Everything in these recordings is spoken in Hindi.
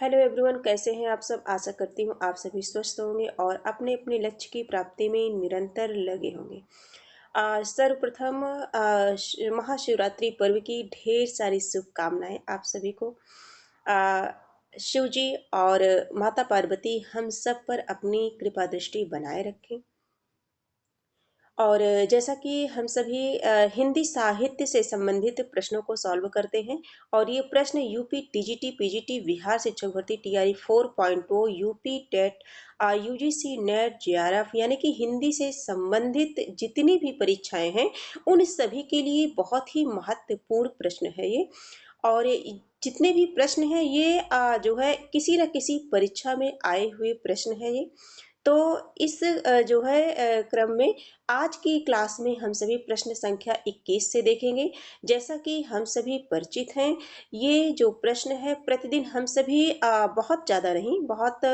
हेलो एवरीवन, कैसे हैं आप सब। आशा करती हूँ आप सभी स्वस्थ होंगे और अपने अपने लक्ष्य की प्राप्ति में निरंतर लगे होंगे। सर्वप्रथम महाशिवरात्रि पर्व की ढेर सारी शुभकामनाएं आप सभी को। शिव जी और माता पार्वती हम सब पर अपनी कृपा दृष्टि बनाए रखें। और जैसा कि हम सभी हिंदी साहित्य से संबंधित प्रश्नों को सॉल्व करते हैं और ये प्रश्न यूपी टीजीटी पीजीटी बिहार शिक्षक भर्ती TRE 4.0 UP TET UGC NET JRF यानी कि हिंदी से संबंधित जितनी भी परीक्षाएं हैं उन सभी के लिए बहुत ही महत्वपूर्ण प्रश्न है ये। और जितने भी प्रश्न हैं ये जो है किसी न किसी परीक्षा में आए हुए प्रश्न है ये। तो इस जो है क्रम में आज की क्लास में हम सभी प्रश्न संख्या 21 से देखेंगे। जैसा कि हम सभी परिचित हैं, ये जो प्रश्न है प्रतिदिन हम सभी बहुत ज़्यादा नहीं, बहुत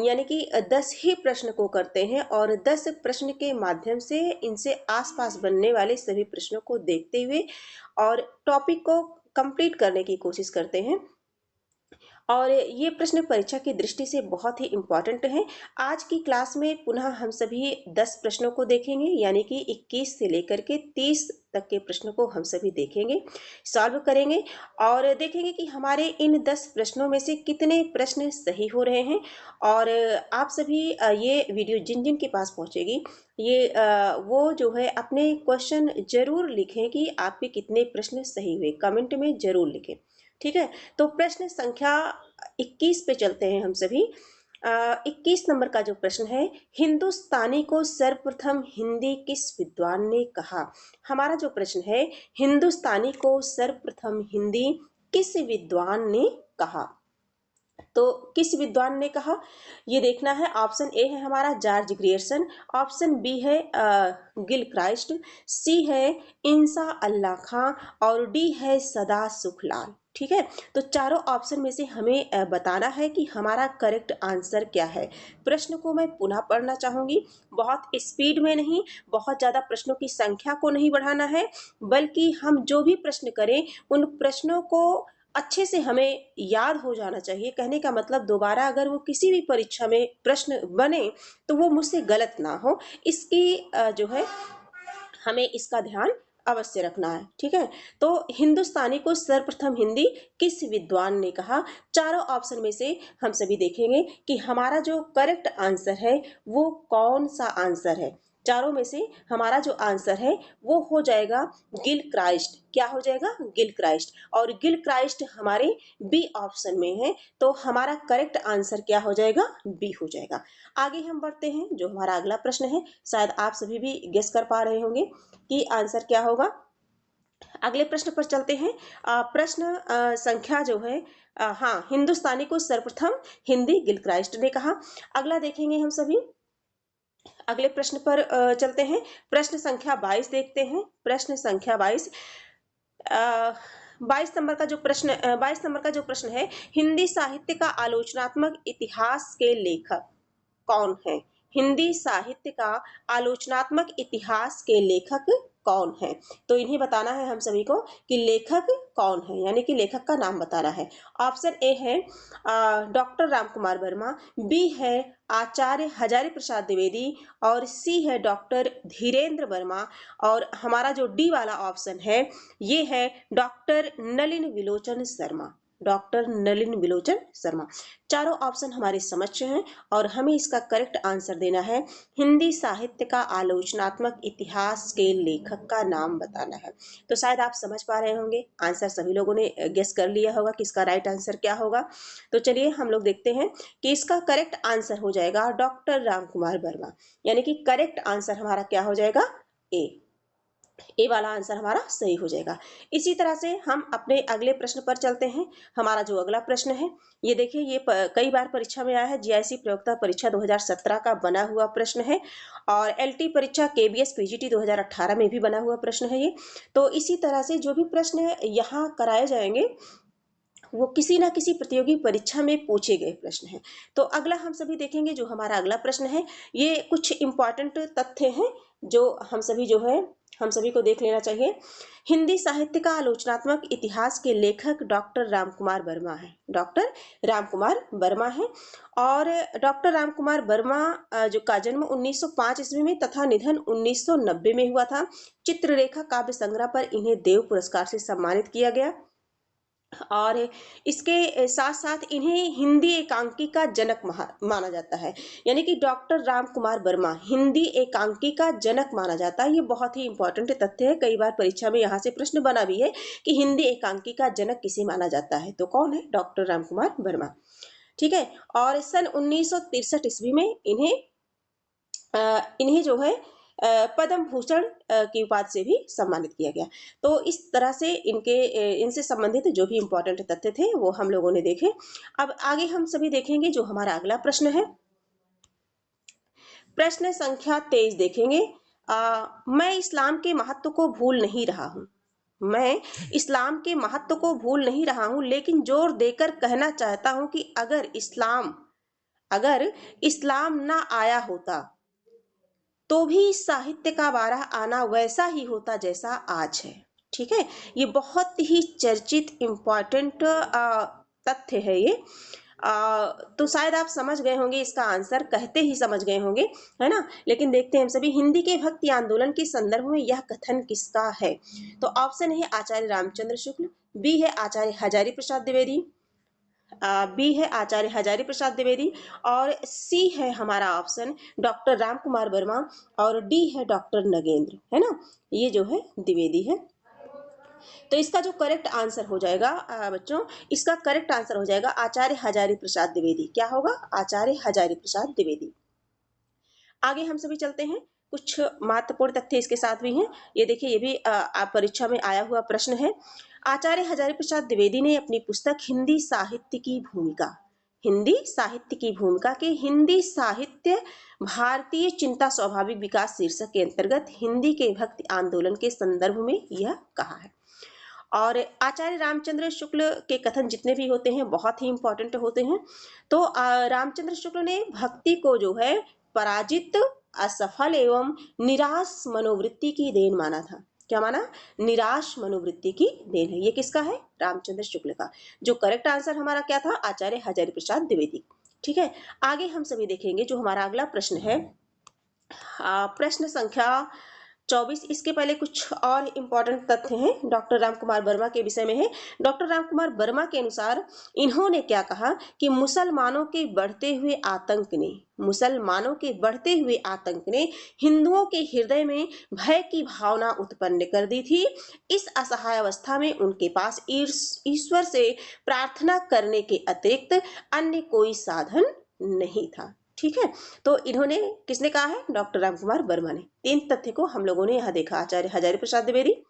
यानी कि 10 ही प्रश्न को करते हैं और 10 प्रश्न के माध्यम से इनसे आसपास बनने वाले सभी प्रश्नों को देखते हुए और टॉपिक को कंप्लीट करने की कोशिश करते हैं। और ये प्रश्न परीक्षा की दृष्टि से बहुत ही इम्पॉर्टेंट है। आज की क्लास में पुनः हम सभी 10 प्रश्नों को देखेंगे, यानी कि 21 से लेकर के 30 तक के प्रश्नों को हम सभी देखेंगे, सॉल्व करेंगे और देखेंगे कि हमारे इन 10 प्रश्नों में से कितने प्रश्न सही हो रहे हैं। और आप सभी ये वीडियो जिन जिन के पास पहुंचेगी ये वो जो है अपने क्वेश्चन जरूर लिखें कि आपके कितने प्रश्न सही हुए, कमेंट में जरूर लिखें। ठीक है, तो प्रश्न संख्या 21 पे चलते हैं हम सभी। 21 नंबर का जो प्रश्न है, हिंदुस्तानी को सर्वप्रथम हिंदी किस विद्वान ने कहा। हमारा जो प्रश्न है, हिंदुस्तानी को सर्वप्रथम हिंदी किस विद्वान ने कहा। तो किस विद्वान ने कहा ये देखना है। ऑप्शन ए है हमारा जॉर्ज ग्रियर्सन, ऑप्शन बी है गिल क्राइस्ट, सी है इंसा अल्लाह खां और डी है सदा सुखलाल। ठीक है, तो चारों ऑप्शन में से हमें बताना है कि हमारा करेक्ट आंसर क्या है। प्रश्न को मैं पुनः पढ़ना चाहूंगी, बहुत स्पीड में नहीं, बहुत ज्यादा प्रश्नों की संख्या को नहीं बढ़ाना है, बल्कि हम जो भी प्रश्न करें उन प्रश्नों को अच्छे से हमें याद हो जाना चाहिए। कहने का मतलब दोबारा अगर वो किसी भी परीक्षा में प्रश्न बने तो वो मुझसे गलत ना हो, इसकी जो है हमें इसका ध्यान अवश्य रखना है। ठीक है, तो हिंदुस्तानी को सर्वप्रथम हिंदी किस विद्वान ने कहा। चारों ऑप्शन में से हम सभी देखेंगे कि हमारा जो करेक्ट आंसर है वो कौन सा आंसर है। चारों में से हमारा जो आंसर है वो हो जाएगा गिल क्राइस्ट। क्या हो जाएगा? गिल क्राइस्ट। और गिल क्राइस्ट हमारे बी ऑप्शन में है, तो हमारा करेक्ट आंसर क्या हो जाएगा? बी हो जाएगा। आगे हम बढ़ते हैं, जो हमारा अगला प्रश्न है शायद आप सभी भी गेस कर पा रहे होंगे कि आंसर क्या होगा। अगले प्रश्न पर चलते हैं। प्रश्न संख्या जो है हाँ, हिंदुस्तानी को सर्वप्रथम हिंदी गिल क्राइस्ट ने कहा। अगला देखेंगे हम सभी। अगले प्रश्न पर चलते हैं। प्रश्न संख्या 22 देखते हैं। प्रश्न संख्या 22, 22 नंबर का जो प्रश्न 22 नंबर का जो प्रश्न है, हिंदी साहित्य का आलोचनात्मक इतिहास के लेखक कौन है। हिंदी साहित्य का आलोचनात्मक इतिहास के लेखक कौन है। तो इन्हें बताना है हम सभी को कि लेखक कौन है, यानी कि लेखक का नाम बताना है। ऑप्शन ए है डॉक्टर राम कुमार वर्मा, बी है आचार्य हजारी प्रसाद द्विवेदी और सी है डॉक्टर धीरेन्द्र वर्मा और हमारा जो डी वाला ऑप्शन है ये है डॉक्टर नलिन विलोचन शर्मा। डॉक्टर नलिन विलोचन शर्मा। चारों ऑप्शन हमारे समक्ष हैं और हमें इसका करेक्ट आंसर देना है हिंदी साहित्य का आलोचनात्मक इतिहास के लेखक का नाम बताना है। तो शायद आप समझ पा रहे होंगे, आंसर सभी लोगों ने गेस कर लिया होगा कि इसका राइट आंसर क्या होगा। तो चलिए हम लोग देखते हैं कि इसका करेक्ट आंसर हो जाएगा डॉक्टर राम कुमार वर्मा, यानी कि करेक्ट आंसर हमारा क्या हो जाएगा? ए वाला आंसर हमारा सही हो जाएगा। इसी तरह से हम अपने अगले प्रश्न पर चलते हैं। हमारा जो अगला प्रश्न है ये देखिए, ये कई बार परीक्षा में आया है। जीआईसी प्रयोक्ता परीक्षा 2017 का बना हुआ प्रश्न है और एलटी परीक्षा केबीएस पीजीटी 2018 में भी बना हुआ प्रश्न है ये। तो इसी तरह से जो भी प्रश्न यहाँ कराए जाएंगे वो किसी ना किसी प्रतियोगी परीक्षा में पूछे गए प्रश्न हैं। तो अगला हम सभी देखेंगे, जो हमारा अगला प्रश्न है ये कुछ इंपॉर्टेंट तथ्य हैं जो हम सभी को देख लेना चाहिए। हिंदी साहित्य का आलोचनात्मक इतिहास के लेखक डॉक्टर रामकुमार वर्मा है। डॉक्टर रामकुमार वर्मा है। और डॉक्टर रामकुमार वर्मा जो का जन्म 1905 ईस्वी में तथा निधन 1990 में हुआ था। चित्ररेखा काव्य संग्रह पर इन्हें देव पुरस्कार से सम्मानित किया गया। और इसके साथ साथ इन्हें हिंदी एकांकी का जनक माना जाता है। यानी कि डॉक्टर राम कुमार वर्मा हिंदी एकांकी का जनक माना जाता है। ये बहुत ही इंपॉर्टेंट तथ्य है, कई बार परीक्षा में यहाँ से प्रश्न बना भी है कि हिंदी एकांकी का जनक किसे माना जाता है, तो कौन है? डॉक्टर राम कुमार वर्मा। ठीक है। और सन 1963 ईस्वी में इन्हें जो है पद्म भूषण की उपाधि से भी सम्मानित किया गया। तो इस तरह से इनसे संबंधित जो भी इंपॉर्टेंट तथ्य थे वो हम लोगों ने देखे। अब आगे हम सभी देखेंगे जो हमारा अगला प्रश्न है। प्रश्न संख्या 23 देखेंगे। मैं इस्लाम के महत्व को भूल नहीं रहा हूँ। मैं इस्लाम के महत्व को भूल नहीं रहा हूँ, लेकिन जोर देकर कहना चाहता हूँ कि अगर इस्लाम ना आया होता तो भी साहित्य का वारा आना वैसा ही होता जैसा आज है। ठीक है। ये बहुत ही चर्चित इम्पॉर्टेंट तथ्य है ये। तो शायद आप समझ गए होंगे, इसका आंसर कहते ही समझ गए होंगे, है ना। लेकिन देखते हैं हम सभी, हिंदी के भक्ति आंदोलन के संदर्भ में यह कथन किसका है? तो ऑप्शन है आचार्य रामचंद्र शुक्ल, बी है आचार्य हजारी प्रसाद द्विवेदी, बी है आचार्य हजारी प्रसाद द्विवेदी, और सी है हमारा ऑप्शन डॉक्टर राम कुमार वर्मा, और डी है डॉक्टर नगेंद्र, है ना। ये जो है द्विवेदी है। तो इसका जो करेक्ट आंसर हो जाएगा बच्चों, इसका करेक्ट आंसर हो जाएगा आचार्य हजारी प्रसाद द्विवेदी। क्या होगा? आचार्य हजारी प्रसाद द्विवेदी। आगे हम सभी चलते हैं। कुछ महत्वपूर्ण तथ्य इसके साथ भी हैं। ये देखिए, ये भी परीक्षा में आया हुआ प्रश्न है। आचार्य हजारी प्रसाद द्विवेदी ने अपनी पुस्तक हिंदी साहित्य की भूमिका के हिंदी साहित्य भारतीय चिंता स्वाभाविक विकास शीर्षक के अंतर्गत हिंदी के भक्ति आंदोलन के संदर्भ में यह कहा है। और आचार्य रामचंद्र शुक्ल के कथन जितने भी होते हैं बहुत ही इंपॉर्टेंट होते हैं। तो रामचंद्र शुक्ल ने भक्ति को जो है पराजित, असफल एवं निराश मनोवृत्ति की देन माना था। क्या माना? निराश मनोवृत्ति की देन है। ये किसका है? रामचंद्र शुक्ल का। जो करेक्ट आंसर हमारा क्या था? आचार्य हजारी प्रसाद द्विवेदी। ठीक है। आगे हम सभी देखेंगे जो हमारा अगला प्रश्न है, प्रश्न संख्या 24। इसके पहले कुछ और इम्पोर्टेंट तथ्य हैं, डॉक्टर रामकुमार वर्मा के विषय में है। डॉक्टर रामकुमार वर्मा के अनुसार इन्होंने क्या कहा कि मुसलमानों के बढ़ते हुए आतंक ने हिंदुओं के हृदय में भय की भावना उत्पन्न कर दी थी। इस असहाय अवस्था में उनके पास ईश्वर से प्रार्थना करने के अतिरिक्त अन्य कोई साधन नहीं था। ठीक है। तो इन्होंने, किसने कहा है? डॉक्टर रामकुमार वर्मा ने। 3 तथ्य को हम लोगों ने यहाँ देखा, आचार्य हजारी प्रसाद द्विवेदी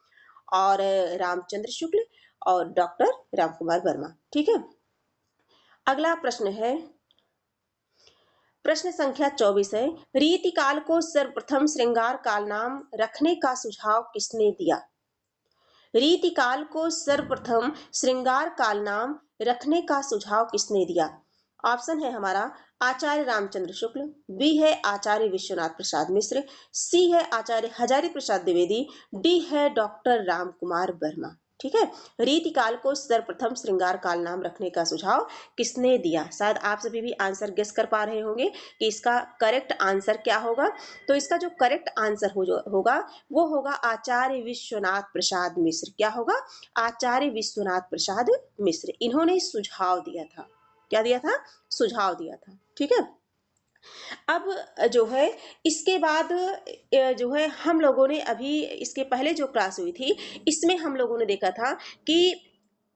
और रामचंद्र शुक्ल और डॉक्टर रामकुमार वर्मा। ठीक है। अगला प्रश्न है, प्रश्न संख्या 24 है, रीति काल को सर्वप्रथम श्रृंगार काल नाम रखने का सुझाव किसने दिया? रीति काल को सर्वप्रथम श्रृंगार काल नाम रखने का सुझाव किसने दिया? ऑप्शन है हमारा आचार्य रामचंद्र शुक्ल, बी है आचार्य विश्वनाथ प्रसाद मिश्र, सी है आचार्य हजारी प्रसाद द्विवेदी, डी है डॉक्टर राम कुमार वर्मा। ठीक है। रीति काल को सर्वप्रथम श्रृंगार काल नाम रखने का सुझाव किसने दिया? शायद आप सभी भी आंसर गेस कर पा रहे होंगे कि इसका करेक्ट आंसर क्या होगा। तो इसका जो करेक्ट आंसर होगा वो होगा आचार्य विश्वनाथ प्रसाद मिश्र। क्या होगा? आचार्य विश्वनाथ प्रसाद मिश्र। इन्होंने सुझाव दिया था। क्या दिया था? सुझाव दिया था। ठीक है। अब जो है इसके बाद जो है हम लोगों ने अभी इसके पहले जो क्लास हुई थी इसमें हम लोगों ने देखा था कि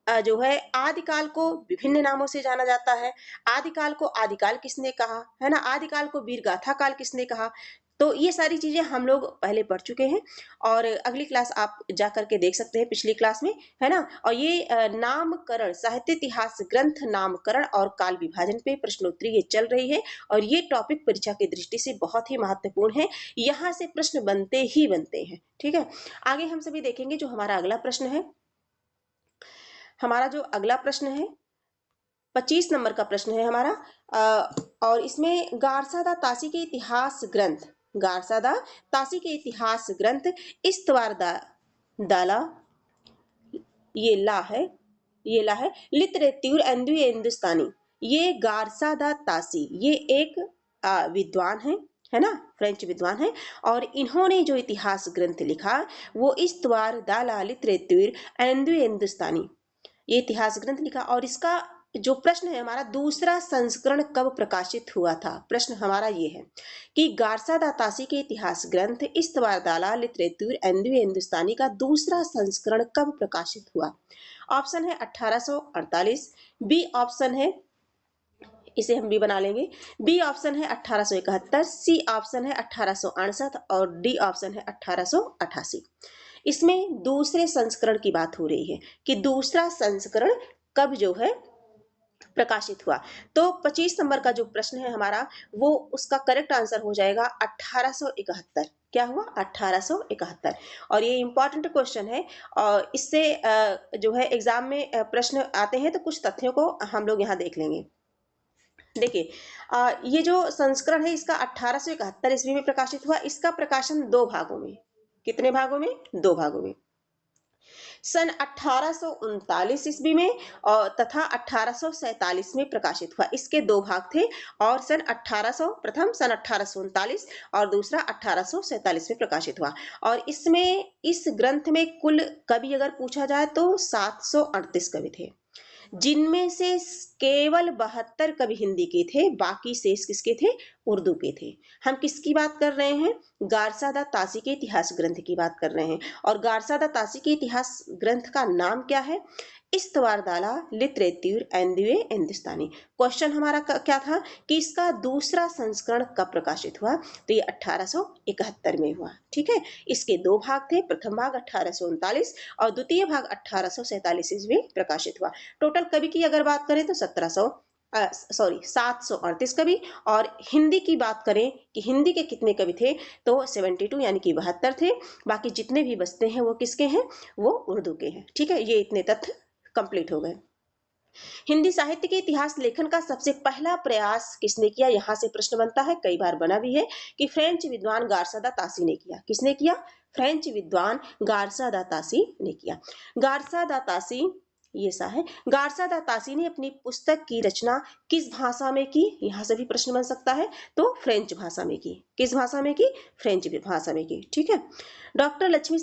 जो है आदिकाल को विभिन्न नामों से जाना जाता है। आदिकाल को आदिकाल किसने कहा, है ना। आदिकाल को वीरगाथा काल किसने कहा। तो ये सारी चीजें हम लोग पहले पढ़ चुके हैं और अगली क्लास आप जा करके देख सकते हैं, पिछली क्लास में, है ना। और ये नामकरण, साहित्य इतिहास ग्रंथ नामकरण और काल विभाजन पे प्रश्नोत्तरी ये चल रही है और ये टॉपिक परीक्षा की दृष्टि से बहुत ही महत्वपूर्ण है। यहाँ से प्रश्न बनते ही बनते हैं। ठीक है। आगे हम सभी देखेंगे जो हमारा अगला प्रश्न है। हमारा जो अगला प्रश्न है 25 नंबर का प्रश्न है हमारा, और इसमें गारसादा तासी के इतिहास ग्रंथ गारसादा तासी के इतिहास ग्रंथ इस्तवार दाला ये ला है लिटरेच्यूर एंडुए हिंदुस्तानी। ये गारसादा तासी ये एक विद्वान है ना, फ्रेंच विद्वान है, और इन्होंने जो इतिहास ग्रंथ लिखा वो इस्तवार दाला लिटरेच्यूर एंडुए हिंदुस्तानी, ये इतिहास ग्रंथ लिखा। और इसका जो प्रश्न है हमारा, दूसरा संस्करण कब प्रकाशित हुआ था? प्रश्न हमारा ये है कि गारसादा तासी के इतिहास ग्रंथ इस्तवार दाला लिटरेच्यूर एंडुए हिंदुस्तानी का दूसरा संस्करण कब प्रकाशित हुआ? ऑप्शन है 1848, बी ऑप्शन है, इसे हम बी बना लेंगे, बी ऑप्शन है 1871, सी ऑप्शन है 1868 और डी ऑप्शन है 1888। इसमें दूसरे संस्करण की बात हो रही है कि दूसरा संस्करण कब जो है प्रकाशित हुआ। तो 25 नंबर का जो प्रश्न है हमारा, वो उसका करेक्ट आंसर हो जाएगा 1871। क्या हुआ? 1871। और ये इंपॉर्टेंट क्वेश्चन है और इससे जो है एग्जाम में प्रश्न आते हैं, तो कुछ तथ्यों को हम लोग यहाँ देख लेंगे। देखिए, ये जो संस्करण है इसका 1871 ईस्वी में प्रकाशित हुआ। इसका प्रकाशन 2 भागों में, कितने भागों में? 2 भागों में, सन 1839 ईस्वी में और तथा 1847 में प्रकाशित हुआ। इसके 2 भाग थे और प्रथम सन 1839 और दूसरा 1847 में प्रकाशित हुआ। और इसमें इस ग्रंथ में कुल कवि अगर पूछा जाए तो 738 कवि थे, जिनमें से केवल 72 कवि हिंदी के थे, बाकी शेष किसके थे? उर्दू के थे। हम किसकी बात कर रहे हैं? गारसादा तासी के इतिहास ग्रंथ की बात कर रहे हैं। और गारसादा तासी के इतिहास ग्रंथ का नाम क्या है? इस्तवार दाला लिटरेच्यूर एंडुए हिंदुस्तानी। क्वेश्चन हमारा क्या था कि इसका दूसरा संस्करण कब प्रकाशित हुआ? तो ये 1871 में हुआ। ठीक है, इसके 2 भाग थे, प्रथम भाग 1839 और द्वितीय भाग 1847 ईस्वी में प्रकाशित हुआ। टोटल कवि की अगर बात करें तो 738 कवि। और हिंदी की बात करें कि हिंदी के कितने कवि थे, तो 72 यानी कि 72 थे। बाकी जितने भी बचते हैं वो किसके हैं? वो उर्दू के हैं। ठीक है, ये इतने तथ्य कंप्लीट हो गए। हिंदी साहित्य के इतिहास लेखन का सबसे पहला प्रयास किसने किया? यहाँ से प्रश्न बनता है, कई बार बना भी है, कि फ्रेंच विद्वान गारसादा तासी ने किया। किसने किया? फ्रेंच विद्वान गारसादा तासी ने किया। गारसादा तासी ये सा है, गारसादा तासी ने अपनी पुस्तक की रचना किस भाषा में की? यहाँ से भी प्रश्न बन सकता है, तो फ्रेंच भाषा में की। किस भाषा में की? फ्रेंच भाषा में की। ठीक है। डॉक्टर लक्ष्मी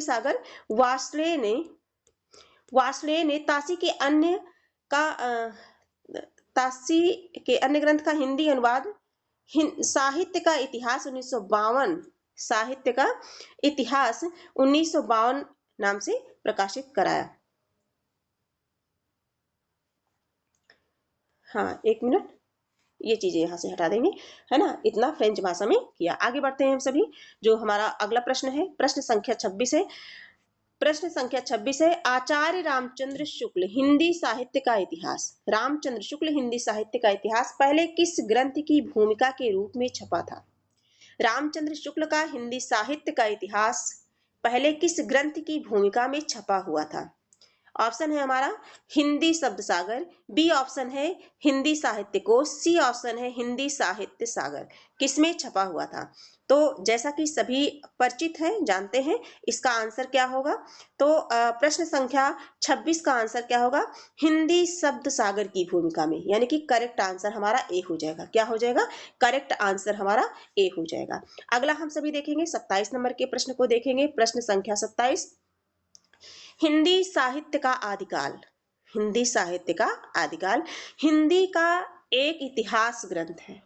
सागर वार्ष्णेय ने तासी के अन्य ग्रंथ का हिंदी अनुवाद साहित्य का इतिहास 1952 नाम से प्रकाशित कराया। हाँ, 1 मिनट, ये चीजें यहाँ से हटा देंगे, है ना। इतना फ्रेंच भाषा में किया। आगे बढ़ते हैं हम सभी। जो हमारा अगला प्रश्न है, प्रश्न संख्या 26 है। प्रश्न संख्या 26 है, आचार्य रामचंद्र शुक्ल हिंदी साहित्य का इतिहास। रामचंद्र शुक्ल हिंदी साहित्य का इतिहास पहले किस ग्रंथ की भूमिका के रूप में छपा था? रामचंद्र शुक्ल का हिंदी साहित्य का इतिहास पहले किस ग्रंथ की भूमिका में छपा हुआ था? ऑप्शन है हमारा हिंदी शब्द सागर, बी ऑप्शन है हिंदी साहित्य कोश, सी ऑप्शन है हिंदी साहित्य सागर। किसमें छपा हुआ था? तो जैसा कि सभी परिचित हैं, जानते हैं, इसका आंसर क्या होगा? तो प्रश्न संख्या 26 का आंसर क्या होगा? हिंदी शब्द सागर की भूमिका में, यानी कि करेक्ट आंसर हमारा ए हो जाएगा। क्या हो जाएगा? करेक्ट आंसर हमारा ए हो जाएगा। अगला हम सभी देखेंगे 27 नंबर के प्रश्न को देखेंगे। प्रश्न संख्या 27, हिंदी साहित्य का आदिकाल। हिंदी साहित्य का आदिकाल हिंदी का एक इतिहास ग्रंथ है।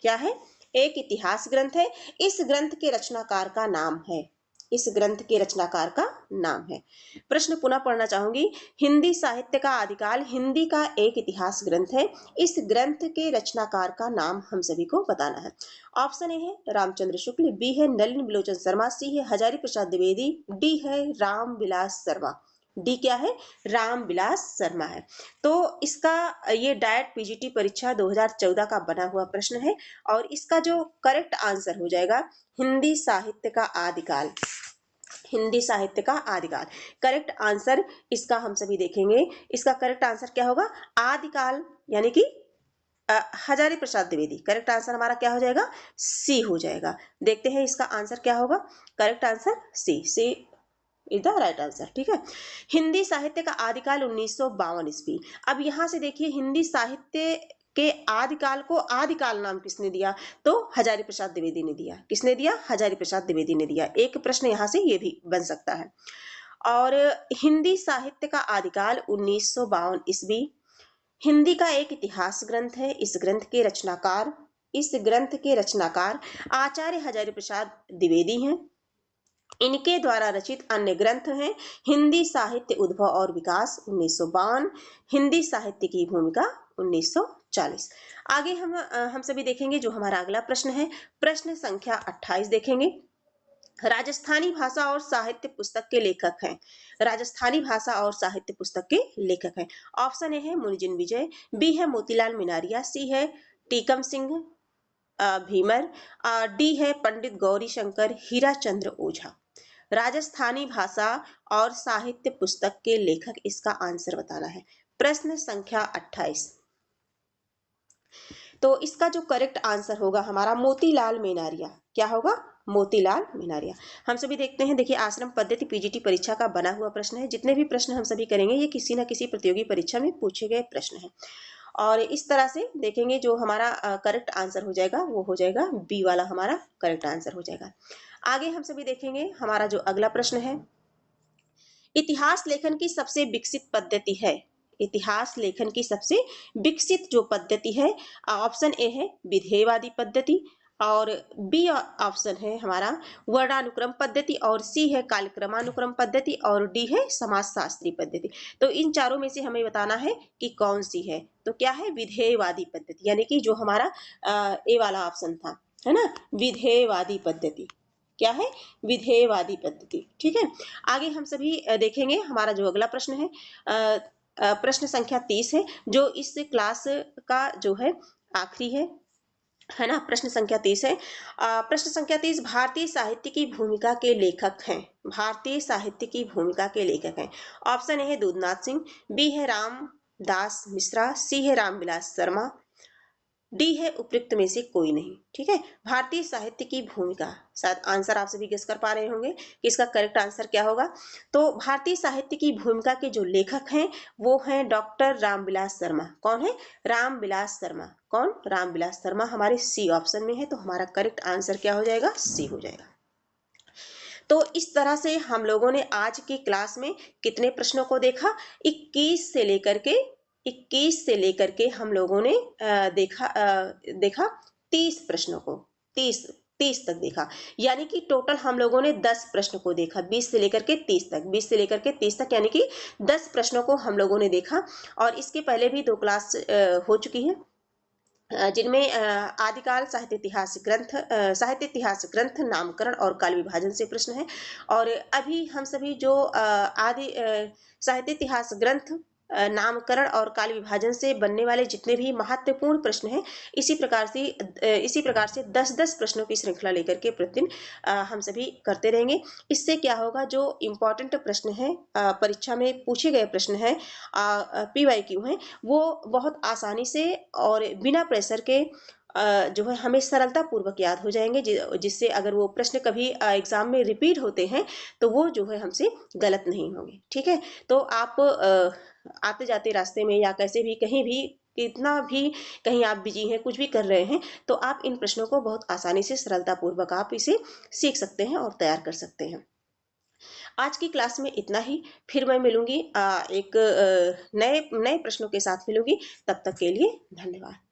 क्या है? एक इतिहास ग्रंथ है। इस ग्रंथ के रचनाकार का नाम है। इस ग्रंथ के रचनाकार का नाम है। प्रश्न पुनः पढ़ना चाहूंगी। हिंदी साहित्य का आदिकाल हिंदी का एक इतिहास ग्रंथ है। इस ग्रंथ के रचनाकार का नाम हम सभी को बताना है। ऑप्शन ए है रामचंद्र शुक्ल, बी है नलिन बिलोचन शर्मा, सी है हजारी प्रसाद द्विवेदी, डी है राम विलास शर्मा। डी क्या है? राम विलास शर्मा है। तो इसका ये डायट पीजीटी परीक्षा 2014 का बना हुआ प्रश्न है और इसका जो करेक्ट आंसर हो जाएगा हिंदी साहित्य का आदिकाल। हिंदी साहित्य का आदिकाल करेक्ट आंसर इसका हम सभी देखेंगे। इसका करेक्ट आंसर क्या होगा? आदिकाल यानी कि हजारी प्रसाद द्विवेदी। करेक्ट आंसर हमारा क्या हो जाएगा? सी हो जाएगा। देखते हैं इसका आंसर क्या होगा। Correct answer C, C is the right answer. ठीक है। हिंदी साहित्य का आदिकाल 1952 ईस्वी। अब यहां से देखिए, हिंदी साहित्य के आदिकाल को आदिकाल नाम किसने दिया? तो हजारी प्रसाद द्विवेदी ने दिया। किसने दिया? हजारी प्रसाद द्विवेदी ने दिया। एक प्रश्न यहां से ये भी बन सकता है। और हिंदी साहित्य का आदिकाल 1952 ईस्वी। हिंदी का एक इतिहास ग्रंथ है। इस ग्रंथ के रचनाकार आचार्य हजारी प्रसाद द्विवेदी हैं। इनके द्वारा रचित अन्य ग्रंथ हैं हिंदी साहित्य उद्भव और विकास 1952, हिंदी साहित्य की भूमिका 1940। आगे हम सभी देखेंगे जो हमारा अगला प्रश्न है। प्रश्न संख्या 28 देखेंगे। राजस्थानी भाषा और साहित्य पुस्तक के लेखक हैं। राजस्थानी भाषा और साहित्य पुस्तक के लेखक हैं। ऑप्शन ए है मुनिजिन विजय, बी है मोतीलाल मिनारिया, सी है टीकम सिंह भीमर, डी है पंडित गौरी शंकर हीराचंद्र ओझा। राजस्थानी भाषा और साहित्य पुस्तक के लेखक, इसका आंसर बताना है। प्रश्न संख्या 28। तो इसका जो करेक्ट आंसर होगा हमारा मोतीलाल मेनारिया। क्या होगा? मोतीलाल मेनारिया। हम सभी देखते हैं, देखिए आश्रम पद्धति पीजीटी परीक्षा का बना हुआ प्रश्न है। जितने भी प्रश्न हम सभी करेंगे ये किसी न किसी प्रतियोगी परीक्षा में पूछे गए प्रश्न हैं। और इस तरह से देखेंगे जो हमारा करेक्ट आंसर हो जाएगा वो हो जाएगा बी वाला हमारा करेक्ट आंसर हो जाएगा। आगे हम सभी देखेंगे हमारा जो अगला प्रश्न है। इतिहास लेखन की सबसे विकसित पद्धति है। इतिहास लेखन की सबसे विकसित जो पद्धति है, ऑप्शन ए है विधेयवादी पद्धति, और बी ऑप्शन है हमारा वर्णानुक्रम पद्धति, और सी है कालक्रमानुक्रम पद्धति, और डी है समाजशास्त्री पद्धति। तो इन चारों में से हमें बताना है कि कौन सी है। तो क्या है? विधेयवादी पद्धति, यानी कि जो हमारा ए वाला ऑप्शन था, है ना, विधेयवादी पद्धति। क्या है? विधेयवादी पद्धति। ठीक है। आगे हम सभी देखेंगे हमारा जो अगला प्रश्न है, प्रश्न संख्या 30 है, जो इस क्लास का जो है आखिरी है ना। प्रश्न संख्या 30 है। प्रश्न संख्या 30, भारतीय साहित्य की भूमिका के लेखक हैं। भारतीय साहित्य की भूमिका के लेखक हैं। ऑप्शन ए है दूधनाथ सिंह, बी है रामदास मिश्रा, सी है रामविलास शर्मा, डी है उपयुक्त में से कोई नहीं। ठीक है। भारतीय साहित्य की भूमिका, शायद आंसर आप सभी गेस कर पा रहे होंगे कि इसका करेक्ट आंसर क्या होगा। तो भारतीय साहित्य की भूमिका के जो लेखक हैं वो हैं डॉक्टर रामविलास शर्मा। कौन है? रामविलास शर्मा। कौन? रामविलास शर्मा हमारे सी ऑप्शन में है। तो हमारा करेक्ट आंसर क्या हो जाएगा? सी हो जाएगा। तो इस तरह से हम लोगों ने आज की क्लास में कितने प्रश्नों को देखा? 21 से लेकर के हम लोगों ने देखा 30 प्रश्नों को। 30 तक देखा, यानी कि टोटल हम लोगों ने 10 प्रश्न को देखा। 20 से लेकर के 30 तक, 20 से लेकर के 30 तक, यानी कि 10 प्रश्नों को हम लोगों ने देखा। और इसके पहले भी 2 क्लास हो चुकी है, जिनमें आदिकाल साहित्य इतिहास ग्रंथ नामकरण और काल विभाजन से प्रश्न है। और अभी हम सभी जो आदि साहित्य इतिहास ग्रंथ नामकरण और काल विभाजन से बनने वाले जितने भी महत्वपूर्ण प्रश्न हैं, इसी प्रकार से 10-10 प्रश्नों की श्रृंखला लेकर के प्रतिदिन हम सभी करते रहेंगे। इससे क्या होगा, जो इम्पोर्टेंट प्रश्न है, परीक्षा में पूछे गए प्रश्न है, PYQ हैं, वो बहुत आसानी से और बिना प्रेशर के जो है हमें सरलता पूर्वक याद हो जाएंगे, जिससे अगर वो प्रश्न कभी एग्जाम में रिपीट होते हैं तो वो जो है हमसे गलत नहीं होंगे। ठीक है। तो आप आते जाते रास्ते में या कैसे भी कहीं भी कितना भी कहीं आप बिजी हैं, कुछ भी कर रहे हैं, तो आप इन प्रश्नों को बहुत आसानी से सरलता पूर्वक आप इसे सीख सकते हैं और तैयार कर सकते हैं। आज की क्लास में इतना ही। फिर मैं मिलूंगी एक नए प्रश्नों के साथ मिलूंगी। तब तक के लिए धन्यवाद।